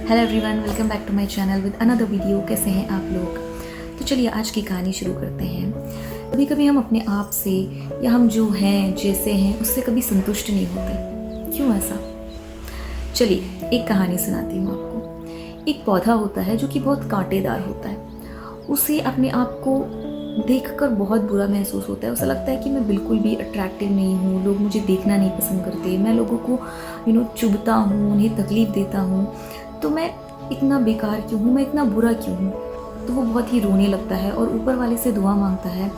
Hello everyone, welcome back to my channel with another video. कैसे हैं आप लोग? तो चलिए आज की कहानी शुरू करते हैं। कभी कभी हम अपने आप से या हम जो हैं जैसे हैं उससे कभी संतुष्ट नहीं होते। क्यों ऐसा? चलिए एक कहानी सुनाती हूँ आपको। एक पौधा होता है जो कि बहुत कांटेदार होता है। उसे अपने आप को देखकर बहुत बुरा महसूस होता है। उसे लगता है कि मैं बिल्कुल भी अट्रैक्टिव नहीं हूँ, लोग मुझे देखना नहीं पसंद करते, मैं लोगों को चुभता हूँ, उन्हें तकलीफ़ देता हूँ, तो मैं इतना बेकार क्यों हूँ, मैं इतना बुरा क्यों हूँ। तो वो बहुत ही रोने लगता है और ऊपर वाले से दुआ मांगता है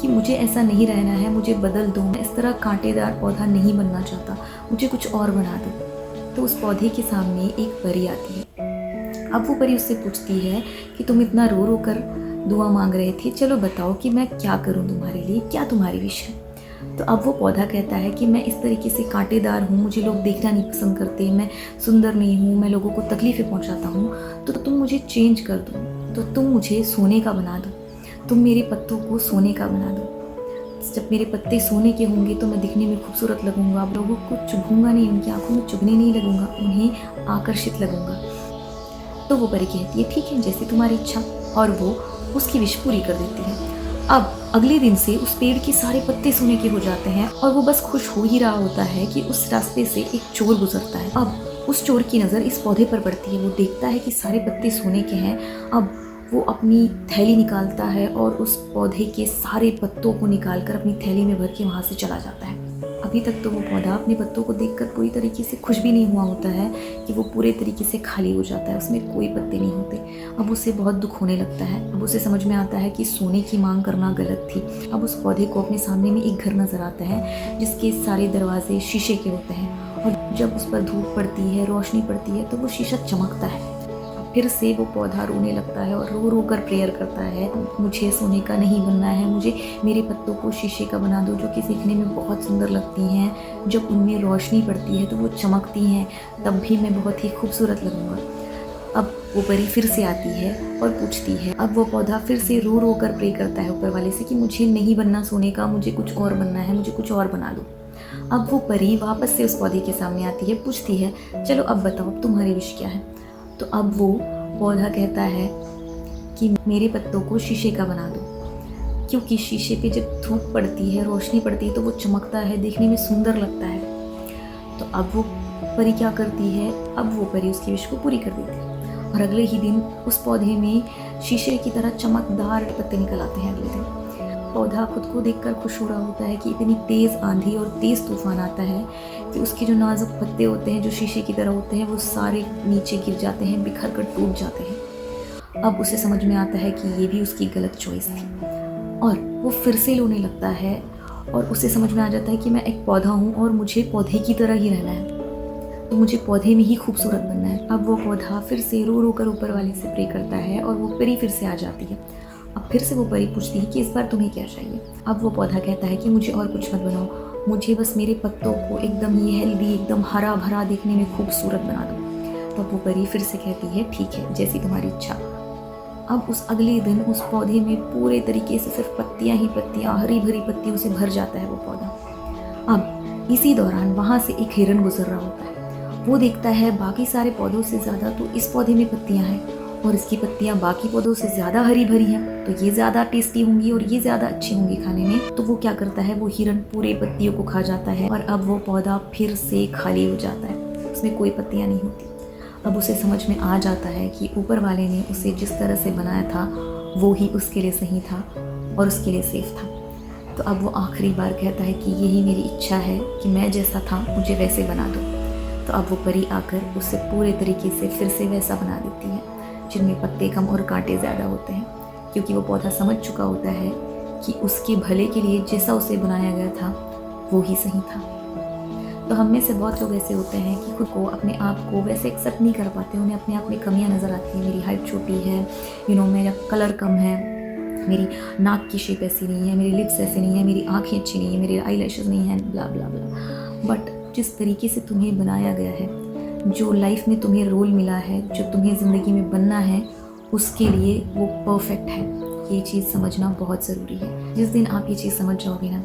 कि मुझे ऐसा नहीं रहना है, मुझे बदल दो, मैं इस तरह कांटेदार पौधा नहीं बनना चाहता, मुझे कुछ और बना दो। तो उस पौधे के सामने एक परी आती है। अब वो परी उससे पूछती है कि तुम इतना रो रो कर दुआ मांग रहे थे, चलो बताओ कि मैं क्या करूँ तुम्हारे लिए, क्या तुम्हारी विश है। तो अब वो पौधा कहता है कि मैं इस तरीके से कांटेदार हूँ, मुझे लोग देखना नहीं पसंद करते, मैं सुंदर नहीं हूँ, मैं लोगों को तकलीफ़ें पहुँचाता हूँ, तो तुम मुझे चेंज कर दो, तो तुम मुझे सोने का बना दो, तुम मेरे पत्तों को सोने का बना दो। जब मेरे पत्ते सोने के होंगे तो मैं दिखने में खूबसूरत लगूंगा, लोगों को चुभूंगा नहीं, उनकी आंखों में चुभने नहीं लगूंगा, उन्हें आकर्षित लगूंगा। तो वो परी कहती है ठीक है, जैसी तुम्हारी इच्छा, और वो उसकी विश पूरी कर देती है। अब अगले दिन से उस पेड़ के सारे पत्ते सोने के हो जाते हैं और वो बस खुश हो ही रहा होता है कि उस रास्ते से एक चोर गुजरता है। अब उस चोर की नज़र इस पौधे पर पड़ती है। वो देखता है कि सारे पत्ते सोने के हैं। अब वो अपनी थैली निकालता है और उस पौधे के सारे पत्तों को निकालकर अपनी थैली में भर के वहाँ से चला जाता है। अभी तक तो वो पौधा अपने पत्तों को देखकर पूरी तरीके से खुश भी नहीं हुआ होता है कि वो पूरे तरीके से खाली हो जाता है, उसमें कोई पत्ते नहीं होते। अब उसे बहुत दुख होने लगता है। अब उसे समझ में आता है कि सोने की मांग करना गलत थी। अब उस पौधे को अपने सामने में एक घर नज़र आता है जिसके सारे दरवाजे शीशे के होते हैं और जब उस पर धूप पड़ती है, रोशनी पड़ती है, तो वो शीशा चमकता है। फिर से वो पौधा रोने लगता है और रो रो कर प्रेयर करता है, मुझे सोने का नहीं बनना है, मुझे मेरे पत्तों को शीशे का बना दो जो कि दिखने में बहुत सुंदर लगती हैं, जब उनमें रोशनी पड़ती है तो वो चमकती हैं, तब भी मैं बहुत ही खूबसूरत लगूंगा। अब वो परी फिर से आती है और पूछती है। अब वो पौधा फिर से रो रो कर प्रे करता है ऊपर वाले से कि मुझे नहीं बनना सोने का, मुझे कुछ और बनना है, मुझे कुछ और बना दो। अब वो परी वापस से उस पौधे के सामने आती है, पूछती है चलो अब बताओ तुम्हारी विश क्या है। तो अब वो पौधा कहता है कि मेरे पत्तों को शीशे का बना दो, क्योंकि शीशे पे जब धूप पड़ती है, रोशनी पड़ती है, तो वो चमकता है, देखने में सुंदर लगता है। तो अब वो परी क्या करती है, अब वो परी उसकी विश को पूरी कर देती है और अगले ही दिन उस पौधे में शीशे की तरह चमकदार पत्ते निकल आते हैं। अगले दिन पौधा खुद को देखकर खुश हो रहा होता है कि इतनी तेज़ आंधी और तेज़ तूफान आता है कि उसके जो नाजुक पत्ते होते हैं, जो शीशे की तरह होते हैं, वो सारे नीचे गिर जाते हैं, बिखर कर टूट जाते हैं। अब उसे समझ में आता है कि ये भी उसकी गलत चॉइस थी और वो फिर से रोने लगता है और उसे समझ में आ जाता है कि मैं एक पौधा हूँ और मुझे पौधे की तरह ही रहना है, तो मुझे पौधे में ही खूबसूरत बनना है। अब वो पौधा फिर से रो रो कर ऊपर वाले से प्रे करता है और वो परी फिर से आ जाती है। अब फिर से वो परी पूछती है कि इस बार तुम्हें क्या चाहिए। अब वो पौधा कहता है कि मुझे और कुछ मत बनाओ, मुझे बस मेरे पत्तों को एकदम ही हेल्दी, एकदम हरा भरा, देखने में खूबसूरत बना दो। तो वो परी फिर से कहती है ठीक है, जैसी तुम्हारी इच्छा। अब उस अगले दिन उस पौधे में पूरे तरीके से सिर्फ पत्तियां ही पत्तियां, हरी भरी पत्तियों से भर जाता है वो पौधा। अब इसी दौरान वहाँ से एक हिरन गुजर रहा होता है। वो देखता है बाकी सारे पौधों से ज़्यादा तो इस पौधे में पत्तियाँ हैं और इसकी पत्तियां बाकी पौधों से ज़्यादा हरी भरी हैं, तो ये ज़्यादा टेस्टी होंगी और ये ज़्यादा अच्छी होंगी खाने में। तो वो क्या करता है, वो हिरन पूरे पत्तियों को खा जाता है और अब वो पौधा फिर से खाली हो जाता है, उसमें कोई पत्तियां नहीं होती। अब उसे समझ में आ जाता है कि ऊपर वाले ने उसे जिस तरह से बनाया था वो ही उसके लिए सही था और उसके लिए सेफ था। तो अब वो आखिरी बार कहता है कि यही मेरी इच्छा है कि मैं जैसा था मुझे वैसे बना दो। तो अब वो परी आकर उसे पूरे तरीके से फिर से वैसा बना देती है, जिनमें पत्ते कम और कांटे ज़्यादा होते हैं, क्योंकि वो पौधा समझ चुका होता है कि उसके भले के लिए जैसा उसे बनाया गया था वो ही सही था। तो हम में से बहुत लोग ऐसे होते हैं कि खुद को, अपने आप को वैसे एक्सेप्ट नहीं कर पाते, उन्हें अपने आप में कमियां नज़र आती हैं। मेरी हाइट छोटी है, मेरा कलर कम है, मेरी नाक की शेप ऐसी नहीं है, मेरी लिप्स ऐसे नहीं है, मेरी आँखें अच्छी नहीं है, मेरे आई लैशेज़ नहीं हैं, ब्ला ब्ला ब्ला। बट जिस तरीके से तुम्हें बनाया गया है, जो लाइफ में तुम्हें रोल मिला है, जो तुम्हें ज़िंदगी में बनना है, उसके लिए वो परफेक्ट है। ये चीज़ समझना बहुत ज़रूरी है। जिस दिन आप ये चीज़ समझ जाओगे ना,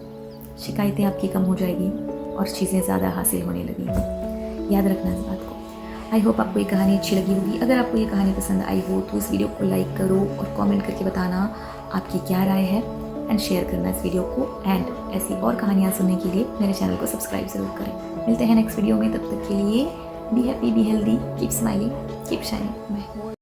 शिकायतें आपकी कम हो जाएगी और चीज़ें ज़्यादा हासिल होने लगेंगी। याद रखना इस बात को। आई होप आपको ये कहानी अच्छी लगी होगी। अगर आपको ये कहानी पसंद आई हो तो इस वीडियो को लाइक करो और कमेंट करके बताना आपकी क्या राय है एंड शेयर करना इस वीडियो को। एंड ऐसी और कहानियाँ सुनने के लिए मेरे चैनल को सब्सक्राइब ज़रूर करें। मिलते हैं नेक्स्ट वीडियो में, तब तक के लिए be happy, be healthy, keep smiling, keep shining. Bye.